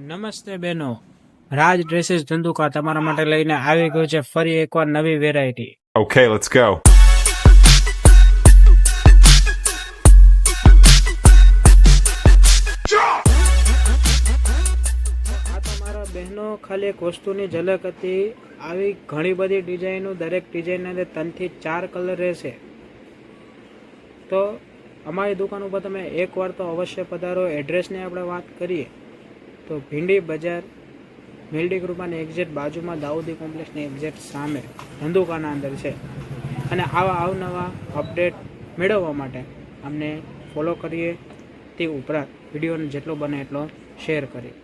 નમસ્તે બહેનો, રાજ ડ્રેસીસ ધંધુકા તમારા માટે લઈને આવી ગયું છે ફરી એકવાર નવી વેરાયટી. Okay, let's go. આ તમારા બહેનો ખાલી એક વસ્તુની ઝલક હતી. આવી ઘણી બધી ડિઝાઇનો, દરેક ડિઝાઇનના અંદર 3 થી 4 કલર રહેશે. તો અમારી દુકાન ઉપર તમે એકવાર તો અવશ્ય પધારો. એડ્રેસની આપણે વાત કરીએ તો ભીંડી બજાર, મેલડી કૃપાની એક્ઝેક્ટ બાજુમાં, દાઉદી કોમ્પ્લેક્સની એક્ઝેક્ટ સામે ધંધુકાના અંદર છે. અને આવા અવનવા અપડેટ મેળવવા માટે અમને ફોલો કરીએ. તે ઉપરાંત વિડીયોને જેટલો બને એટલો શેર કરીએ.